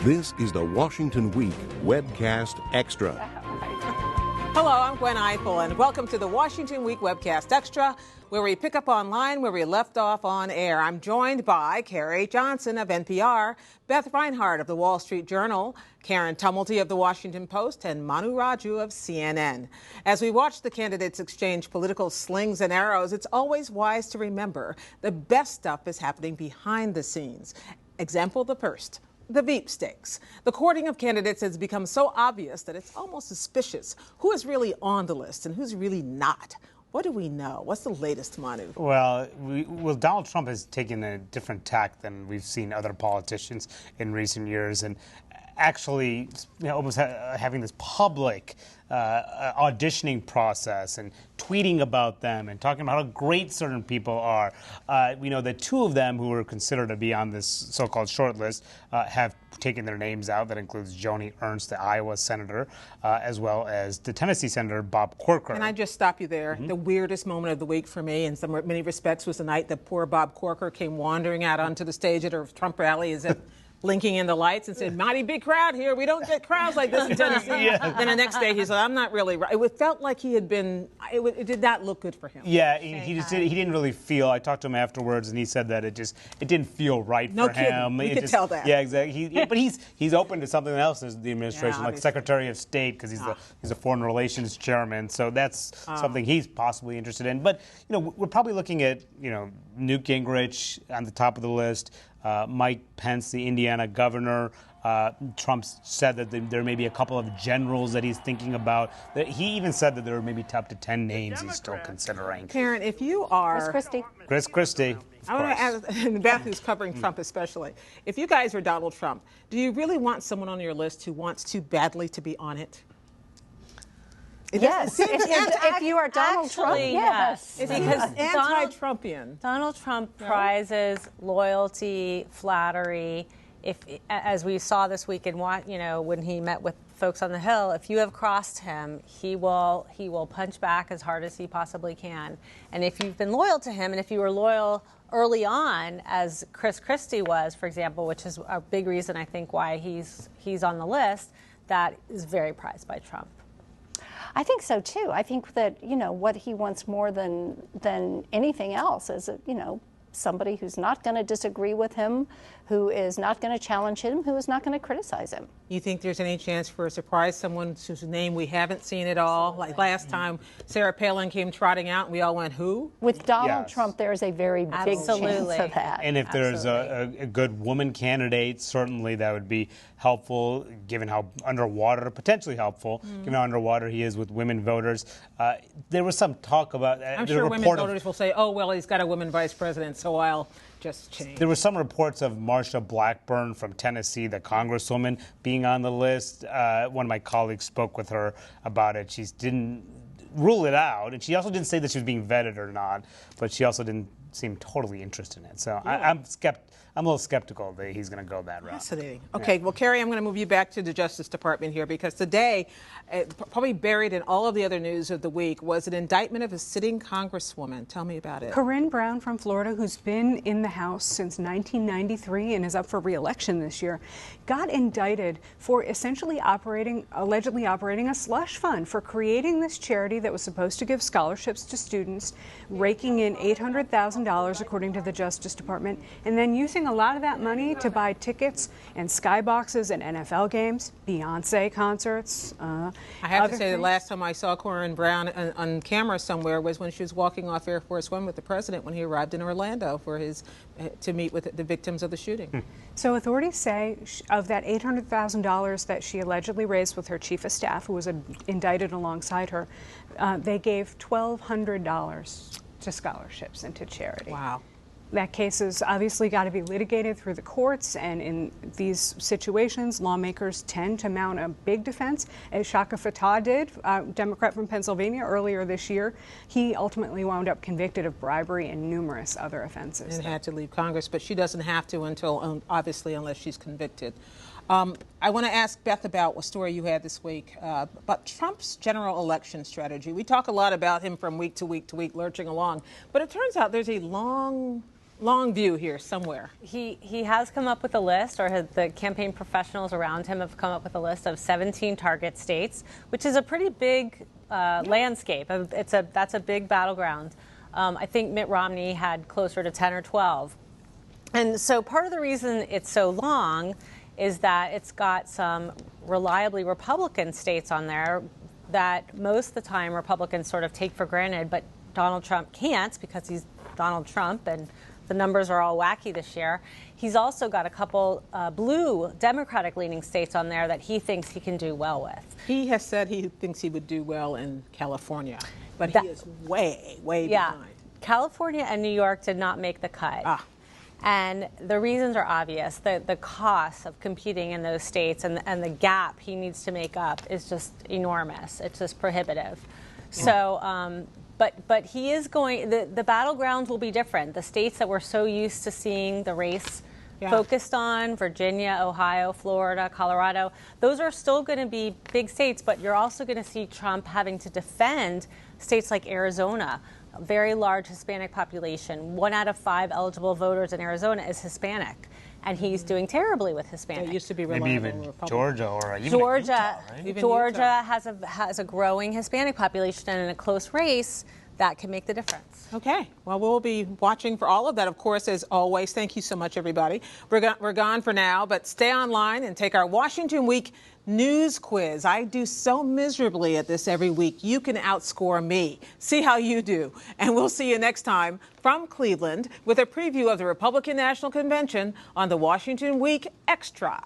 This is the Washington Week Webcast Extra. Hello, I'm Gwen Eiffel, and welcome to the Washington Week Webcast Extra, where we pick up online where we left off on air. I'm joined by Carrie Johnson of NPR, Beth Reinhardt of the Wall Street Journal, Karen Tumulty of the Washington Post, and Manu Raju of CNN. As we watch the candidates exchange political slings and arrows, it's always wise to remember the best stuff is happening behind the scenes. Example the first. The veepstakes. The courting of candidates has become so obvious that it's almost suspicious who is really on the list and who's really not. What do we know? What's the latest, Manu? Well, Donald Trump has taken a different tack than we've seen other politicians in recent years, and actually, almost having this public auditioning process and tweeting about them and talking about how great certain people are. We know that two of them who were considered to be on this so-called short list have taken their names out. That includes Joni Ernst, the Iowa senator, as well as the Tennessee senator, Bob Corker. Can I just stop you there? Mm-hmm. The weirdest moment of the week for me, in many respects, was the night that poor Bob Corker came wandering out onto the stage at a Trump rally as if blinking in the lights and said, mighty big crowd here. We don't get crowds like this in Tennessee. Yeah. Then the next day he said, I'm not really right. It felt like he had been, it did not look good for him. Yeah, he didn't really feel, I talked to him afterwards and he said that it didn't feel right for him. No kidding, you could tell that. Yeah, exactly. But he's open to something else as the administration, like Secretary of State, because he's a Foreign Relations Chairman. So that's something he's possibly interested in. But, we're probably looking at, Newt Gingrich on the top of the list, Mike Pence, the Indiana governor. Trump said that there may be a couple of generals that he's thinking about. He even said that there are maybe up to 10 names he's still considering. Karen, if you are... Chris Christie. I want to ask, and Beth, who's covering Trump especially, if you guys are Donald Trump, do you really want someone on your list who wants too badly to be on it? Yes, if you are Donald Trump, yes. Because anti-Trumpian. Donald Trump prizes loyalty, flattery. As we saw this week in when he met with folks on the Hill, if you have crossed him, he will punch back as hard as he possibly can. And if you've been loyal to him, and if you were loyal early on, as Chris Christie was, for example, which is a big reason I think why he's on the list, that is very prized by Trump. I think so too. I think that what he wants more than anything else is somebody who's not going to disagree with him, who is not going to challenge him, who is not going to criticize him. You think there's any chance for a surprise, someone whose name we haven't seen at all? Like last time, Sarah Palin came trotting out and we all went, who? With Donald Trump, there's a very big chance of that. And if there's a good woman candidate, certainly that would be helpful, given how potentially helpful, given how underwater he is with women voters. There was some talk about... I'm sure women voters will say, oh, well, he's got a woman vice president, so I'll just change. There were some reports of Marsha Blackburn from Tennessee, the congresswoman, being on the list. One of my colleagues spoke with her about it. She didn't rule it out, and she also didn't say that she was being vetted or not, but she also didn't seem totally interested in it. So yeah. I'm a little skeptical that he's going to go that route. Fascinating. Okay, well, Carrie, I'm going to move you back to the Justice Department here because today, probably buried in all of the other news of the week, was an indictment of a sitting congresswoman. Tell me about it. Corrine Brown from Florida, who's been in the House since 1993 and is up for re-election this year, got indicted for essentially allegedly operating a slush fund, for creating this charity that was supposed to give scholarships to students, raking in $800,000 according to the Justice Department, and then using a lot of that money to buy tickets and skyboxes and NFL games, Beyonce concerts. I have to say, the last time I saw Corrine Brown on camera somewhere was when she was walking off Air Force One with the president when he arrived in Orlando to meet with the victims of the shooting. So authorities say of that $800,000 that she allegedly raised with her chief of staff, who was indicted alongside her, they gave $1,200 to scholarships and to charity. Wow. That case has obviously got to be litigated through the courts, and in these situations, lawmakers tend to mount a big defense, as Shaka Fattah did, Democrat from Pennsylvania, earlier this year. He ultimately wound up convicted of bribery and numerous other offenses. And had to leave Congress, but she doesn't have to until, obviously, unless she's convicted. I want to ask Beth about a story you had this week about Trump's general election strategy. We talk a lot about him from week to week to week, lurching along, but it turns out there's a long long view here somewhere. He has come up with a list, or the campaign professionals around him have come up with a list of 17 target states, which is a pretty big landscape. That's a big battleground. I think Mitt Romney had closer to 10 or 12. And so part of the reason it's so long is that it's got some reliably Republican states on there that most of the time Republicans sort of take for granted, but Donald Trump can't because he's Donald Trump and the numbers are all wacky this year. He's also got a couple blue Democratic-leaning states on there that he thinks he can do well with. He has said he thinks he would do well in California, but he is way behind. California and New York did not make the cut. And the reasons are obvious. The cost of competing in those states and the gap he needs to make up is just enormous. It's just prohibitive. So, but he is going, the battlegrounds will be different. The states that we're so used to seeing the race focused on, Virginia, Ohio, Florida, Colorado, those are still going to be big states, but you're also going to see Trump having to defend states like Arizona, a very large Hispanic population. 1 out of 5 eligible voters in Arizona is Hispanic, and he's doing terribly with Hispanic. It used to be maybe even Georgia or even Georgia. Utah, right? Even Georgia has a growing Hispanic population, and in a close race, that can make the difference. Okay. Well, we'll be watching for all of that, of course, as always. Thank you so much, everybody. We're gone for now, but stay online and take our Washington Week news quiz. I do so miserably at this every week. You can outscore me. See how you do. And we'll see you next time from Cleveland with a preview of the Republican National Convention on the Washington Week Extra.